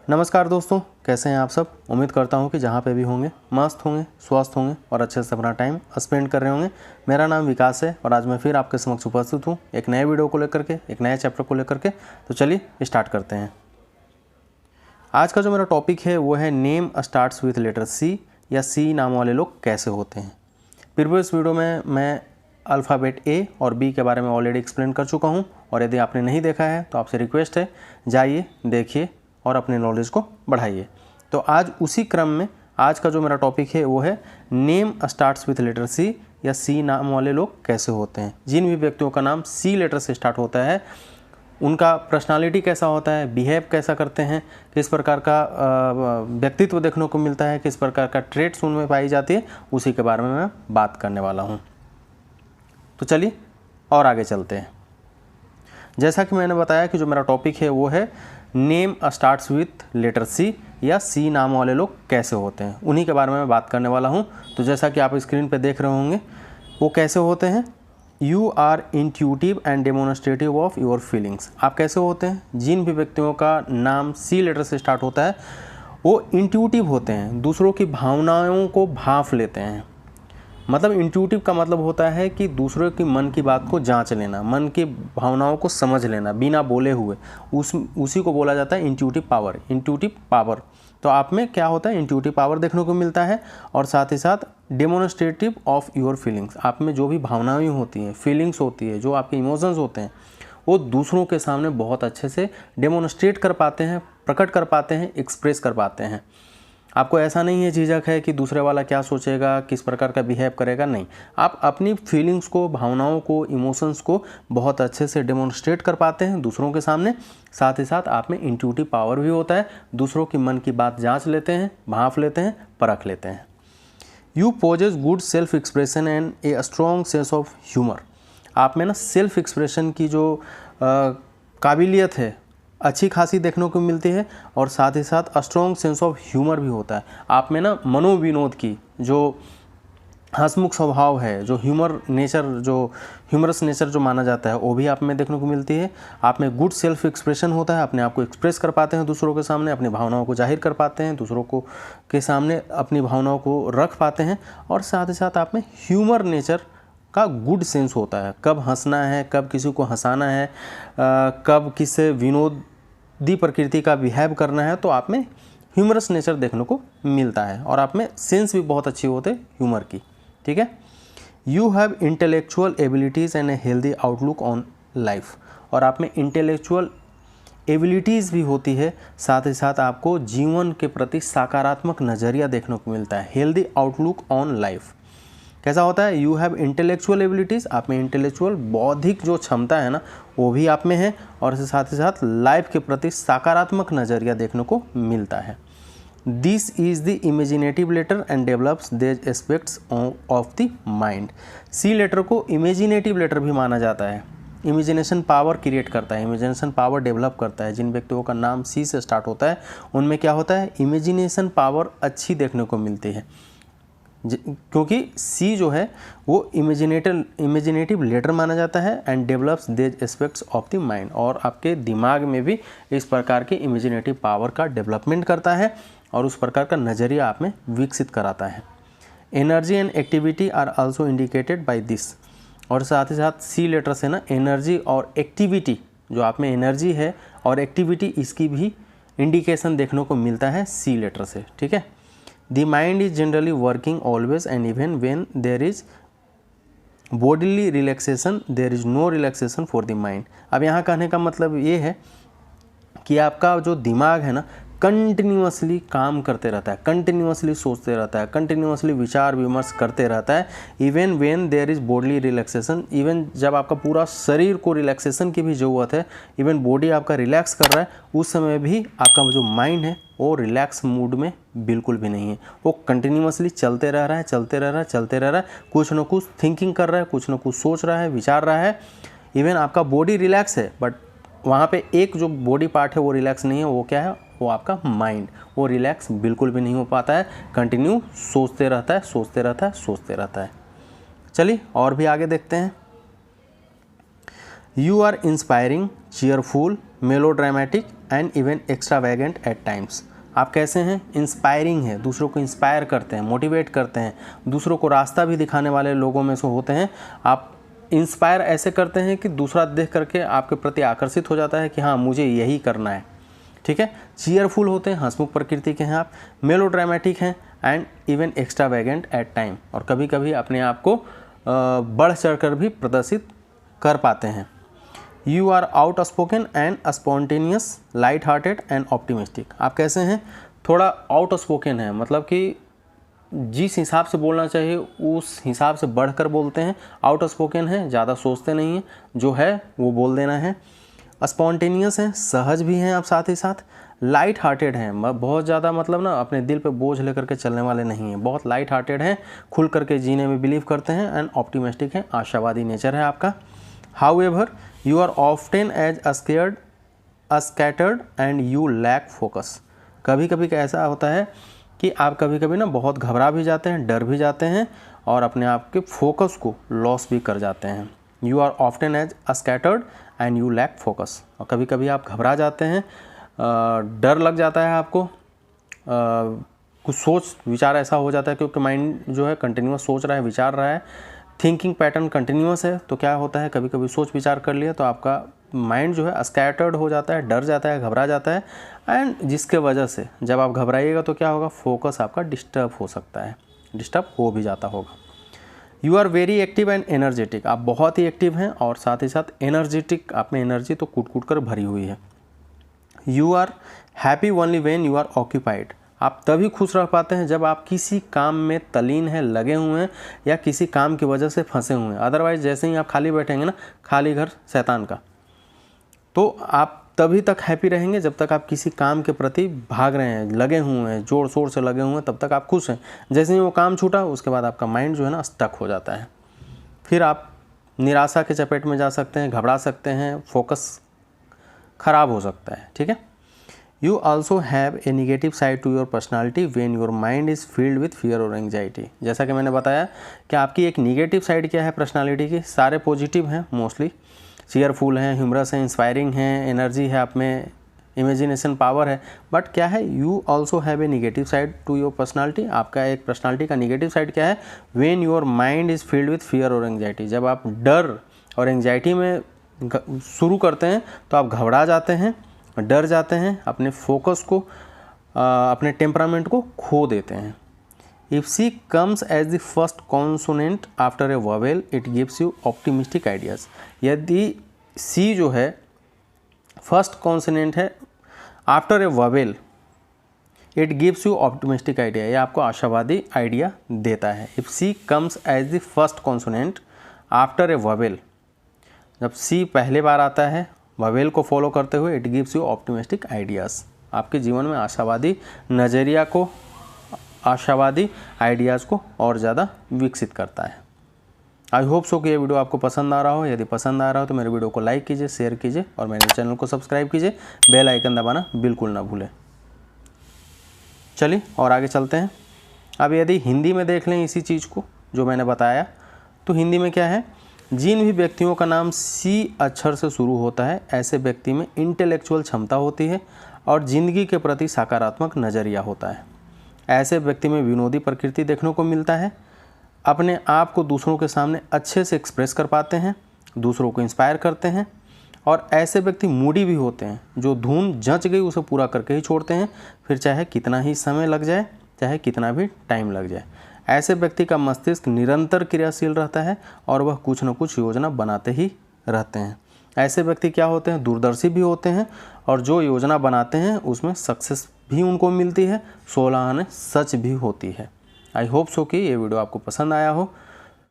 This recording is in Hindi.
नमस्कार दोस्तों, कैसे हैं आप सब। उम्मीद करता हूं कि जहां पे भी होंगे मस्त होंगे, स्वस्थ होंगे और अच्छे से अपना टाइम स्पेंड कर रहे होंगे। मेरा नाम विकास है और आज मैं फिर आपके समक्ष उपस्थित हूं एक नए वीडियो को लेकर के, एक नए चैप्टर को लेकर के। तो चलिए स्टार्ट करते हैं। आज का जो मेरा टॉपिक है वो है नेम स्टार्ट्स विथ लेटर सी या सी नाम वाले लोग कैसे होते हैं। प्रीवियस वीडियो में मैं अल्फ़ाबेट ए और बी के बारे में ऑलरेडी एक्सप्लेन कर चुका हूँ और यदि आपने नहीं देखा है तो आपसे रिक्वेस्ट है जाइए देखिए और अपने नॉलेज को बढ़ाइए। तो आज उसी क्रम में आज का जो मेरा टॉपिक है वो है नेम स्टार्ट्स विथ लेटर सी या सी नाम वाले लोग कैसे होते हैं। जिन भी व्यक्तियों का नाम सी लेटर से स्टार्ट होता है उनका पर्सनालिटी कैसा होता है, बिहेव कैसा करते हैं, किस प्रकार का व्यक्तित्व देखने को मिलता है, किस प्रकार का ट्रेट्स उनमें पाई जाती है, उसी के बारे में मैं बात करने वाला हूँ। तो चलिए और आगे चलते हैं। जैसा कि मैंने बताया कि जो मेरा टॉपिक है वो है नेम स्टार्ट्स विथ लेटर सी या सी नाम वाले लोग कैसे होते हैं, उन्हीं के बारे में मैं बात करने वाला हूं। तो जैसा कि आप स्क्रीन पे देख रहे होंगे वो कैसे होते हैं। You are intuitive and demonstrative of your feelings. आप कैसे होते हैं, जिन भी व्यक्तियों का नाम सी लेटर से स्टार्ट होता है वो इंट्यूटिव होते हैं, दूसरों की भावनाओं को भांप लेते हैं। मतलब इंट्यूटिव का मतलब होता है कि दूसरों की मन की बात को जांच लेना, मन की भावनाओं को समझ लेना बिना बोले हुए, उसी को बोला जाता है इंट्यूटिव पावर। इंट्यूटिव पावर तो आप में क्या होता है, इंट्यूटिव पावर देखने को मिलता है। और साथ ही साथ डेमोन्स्ट्रेटिव ऑफ योर फीलिंग्स, आप में जो भी भावनाएं होती हैं, फीलिंग्स होती है, जो आपके इमोशंस होते हैं वो दूसरों के सामने बहुत अच्छे से डेमोन्स्ट्रेट कर पाते हैं, प्रकट कर पाते हैं, एक्सप्रेस कर पाते हैं। आपको ऐसा नहीं है झिझक है कि दूसरे वाला क्या सोचेगा, किस प्रकार का बिहेव करेगा, नहीं। आप अपनी फीलिंग्स को, भावनाओं को, इमोशंस को बहुत अच्छे से डेमोन्स्ट्रेट कर पाते हैं दूसरों के सामने। साथ ही साथ आप में इंट्यूटिव पावर भी होता है, दूसरों की मन की बात जांच लेते हैं, भांप लेते हैं, परख लेते हैं। You possess good self expression and a strong sense of humour. आप में ना सेल्फ एक्सप्रेशन की जो काबिलियत है अच्छी खासी देखने को मिलती है और साथ ही साथ स्ट्रॉन्ग सेंस ऑफ ह्यूमर भी होता है। आप में ना मनोविनोद की जो हंसमुख स्वभाव है, जो ह्यूमरस नेचर जो माना जाता है वो भी आप में देखने को मिलती है। आप में गुड सेल्फ एक्सप्रेशन होता है, अपने आप को एक्सप्रेस कर पाते हैं दूसरों के सामने, अपनी भावनाओं को जाहिर कर पाते हैं, दूसरों को के सामने अपनी भावनाओं को रख पाते हैं। और साथ ही साथ आप में ह्यूमर नेचर का गुड सेंस होता है, कब हंसना है, कब किसी को हंसाना है, कब किससे विनोदी प्रकृति का बिहेव करना है। तो आप में ह्यूमरस नेचर देखने को मिलता है और आप में सेंस भी बहुत अच्छी होते हैं ह्यूमर की। ठीक है। You have intellectual abilities and a healthy outlook on life. और आप में इंटेलेक्चुअल एबिलिटीज़ भी होती है, साथ ही साथ आपको जीवन के प्रति सकारात्मक नज़रिया देखने को मिलता है। हेल्दी आउटलुक ऑन लाइफ कैसा होता है, यू हैव इंटेलेक्चुअल एबिलिटीज़, आप में इंटेलेक्चुअल बौद्धिक जो क्षमता है ना वो भी आप में है और साथ ही साथ लाइफ के प्रति सकारात्मक नज़रिया देखने को मिलता है। This is the imaginative letter and develops these aspects of the mind. C letter को इमेजिनेटिव लेटर भी माना जाता है, इमेजिनेशन पावर क्रिएट करता है, इमेजिनेशन पावर डेवलप करता है। जिन व्यक्तियों का नाम सी से स्टार्ट होता है उनमें क्या होता है, इमेजिनेशन पावर अच्छी देखने को मिलती है, क्योंकि सी जो है वो इमेजिनेटिव लेटर माना जाता है and develops these aspects of the mind. और आपके दिमाग में भी इस प्रकार के इमेजिनेटिव पावर का डेवलपमेंट करता है और उस प्रकार का नज़रिया आप में विकसित कराता है। Energy and activity are also indicated by this. और साथ ही साथ सी लेटर से ना एनर्जी और एक्टिविटी, जो आप में एनर्जी है और एक्टिविटी, इसकी भी इंडिकेशन देखने को मिलता है सी लेटर से। ठीक है। The mind is generally working always and even when there is bodily relaxation, there is no relaxation for the mind। अब यहाँ कहने का मतलब ये है कि आपका जो दिमाग है ना कंटिन्यूअसली काम करते रहता है, कंटिन्यूअसली सोचते रहता है, कंटिन्यूअसली विचार विमर्श करते रहता है। Even when there is bodily relaxation, even जब आपका पूरा शरीर को रिलैक्सेशन की भी ज़रूरत है, इवन बॉडी आपका रिलैक्स कर रहा है, उस समय भी आपका जो माइंड है वो रिलैक्स मूड में बिल्कुल भी नहीं है। वो कंटिन्यूअसली चलते रह रहा है, चलते रह रहा है, कुछ ना कुछ थिंकिंग कर रहा है, कुछ ना कुछ सोच रहा है, विचार रहा है। इवन आपका बॉडी रिलैक्स है बट वहाँ पे एक जो बॉडी पार्ट है वो रिलैक्स नहीं है, वो क्या है, वो आपका माइंड, वो रिलैक्स बिल्कुल भी नहीं हो पाता है, कंटिन्यू सोचते रहता है। चलिए और भी आगे देखते हैं। You are inspiring, cheerful, melodramatic and even extravagant at times। आप कैसे हैं? इंस्पायरिंग है, दूसरों को इंस्पायर करते हैं, मोटिवेट करते हैं, दूसरों को रास्ता भी दिखाने वाले लोगों में से होते हैं। आप इंस्पायर ऐसे करते हैं कि दूसरा देख करके आपके प्रति आकर्षित हो जाता है कि हाँ मुझे यही करना है, ठीक है। चीयरफुल होते हैं, हंसमुख प्रकृति के हैं आप। मेलोड्रामेटिक हैं and even extravagant at time, और कभी कभी अपने आप को बढ़ चढ़ कर भी प्रदर्शित कर पाते हैं। You are outspoken and spontaneous, light hearted and optimistic. आप कैसे हैं? थोड़ा आउट स्पोकन है, मतलब कि जिस हिसाब से बोलना चाहिए उस हिसाब से बढ़कर बोलते हैं। आउट स्पोकन है, ज़्यादा सोचते नहीं हैं, जो है वो बोल देना है। स्पॉन्टेनियस हैं, सहज भी हैं आप साथ ही साथ। लाइट हार्टेड हैं, बहुत ज़्यादा मतलब ना अपने दिल पे बोझ लेकर के चलने वाले नहीं हैं, बहुत लाइट हार्टेड हैं, खुल करके जीने में बिलीव करते हैं। एंड ऑप्टिमिस्टिक हैं, आशावादी नेचर है आपका। However you are often as scattered and you lack focus. कभी कभी ऐसा होता है कि आप कभी कभी ना बहुत घबरा भी जाते हैं, डर भी जाते हैं और अपने आप के फोकस को लॉस भी कर जाते हैं। You are often as scattered and you lack focus. और कभी कभी आप घबरा जाते हैं, डर लग जाता है आपको, कुछ सोच विचार ऐसा हो जाता है क्योंकि माइंड जो है कंटिन्यूस सोच रहा है, विचार रहा है, थिंकिंग पैटर्न कंटिन्यूस है। तो क्या होता है, कभी कभी सोच विचार कर लिया तो आपका माइंड जो है स्कैटर्ड हो जाता है, डर जाता है, घबरा जाता है। एंड जिसके वजह से जब आप घबराइएगा तो क्या होगा, फोकस आपका डिस्टर्ब हो सकता है, डिस्टर्ब हो भी जाता होगा। You are very active and energetic. आप बहुत ही एक्टिव हैं और साथ ही साथ एनर्जेटिक, आप में एनर्जी तो कूट कूट कर भरी हुई है। You are happy only when you are occupied. आप तभी खुश रह पाते हैं जब आप किसी काम में तल्लीन हैं, लगे हुए हैं या किसी काम की वजह से फंसे हुए हैं। अदरवाइज जैसे ही आप खाली बैठेंगे ना, खाली घर शैतान का, तो आप तभी तक हैप्पी रहेंगे जब तक आप किसी काम के प्रति भाग रहे हैं, लगे हुए हैं, जोर शोर से लगे हुए हैं, तब तक आप खुश हैं। जैसे ही वो काम छूटा उसके बाद आपका माइंड जो है ना स्टक हो जाता है, फिर आप निराशा के चपेट में जा सकते हैं, घबरा सकते हैं, फोकस खराब हो सकता है, ठीक है। You also have a negative side to your personality when your mind is filled with fear और एंग्जाइटी। जैसा कि मैंने बताया कि आपकी एक निगेटिव साइड क्या है पर्सनैलिटी की, सारे पॉजिटिव हैं मोस्टली, चीयरफुल हैं, ह्यूमरस हैं, इंस्पायरिंग हैं, एनर्जी है आप में, इमेजिनेशन पावर है। बट क्या है, you also have a negative side to your personality. आपका एक पर्सनैलिटी का निगेटिव साइड क्या है, when your mind is filled with fear और एंग्जाइटी। जब आप डर और एंग्जाइटी में शुरू करते हैं तो आप घबरा जाते हैं, डर जाते हैं, अपने फोकस को, अपने टेम्परामेंट को खो देते हैं। If C comes as the first consonant after a vowel it gives you optimistic ideas. यदि सी जो है फर्स्ट कॉन्सोनेंट है after a vowel, it gives you optimistic idea, ये आपको आशावादी आइडिया देता है। If C comes as the first consonant after a vowel, जब सी पहले बार आता है वोवेल को फॉलो करते हुए, it gives you optimistic ideas, आपके जीवन में आशावादी नज़रिया को, आशावादी आइडियाज़ को और ज़्यादा विकसित करता है। आई होप सो कि ये वीडियो आपको पसंद आ रहा हो। यदि पसंद आ रहा हो तो मेरे वीडियो को लाइक कीजिए, शेयर कीजिए और मेरे चैनल को सब्सक्राइब कीजिए, बेल आइकन दबाना बिल्कुल ना भूलें। चलिए और आगे चलते हैं। अब यदि हिंदी में देख लें इसी चीज़ को जो मैंने बताया, तो हिंदी में क्या है, जिन भी व्यक्तियों का नाम सी अक्षर से शुरू होता है ऐसे व्यक्ति में इंटेलेक्चुअल क्षमता होती है और ज़िंदगी के प्रति सकारात्मक नज़रिया होता है। ऐसे व्यक्ति में विनोदी प्रकृति देखने को मिलता है, अपने आप को दूसरों के सामने अच्छे से एक्सप्रेस कर पाते हैं, दूसरों को इंस्पायर करते हैं। और ऐसे व्यक्ति मूडी भी होते हैं, जो धुन जंच गई उसे पूरा करके ही छोड़ते हैं, फिर चाहे कितना ही समय लग जाए, चाहे कितना भी टाइम लग जाए। ऐसे व्यक्ति का मस्तिष्क निरंतर क्रियाशील रहता है और वह कुछ न कुछ योजना बनाते ही रहते हैं। ऐसे व्यक्ति क्या होते हैं, दूरदर्शी भी होते हैं और जो योजना बनाते हैं उसमें सक्सेस भी उनको मिलती है, 16 आने सच भी होती है। आई होप सो कि ये वीडियो आपको पसंद आया हो।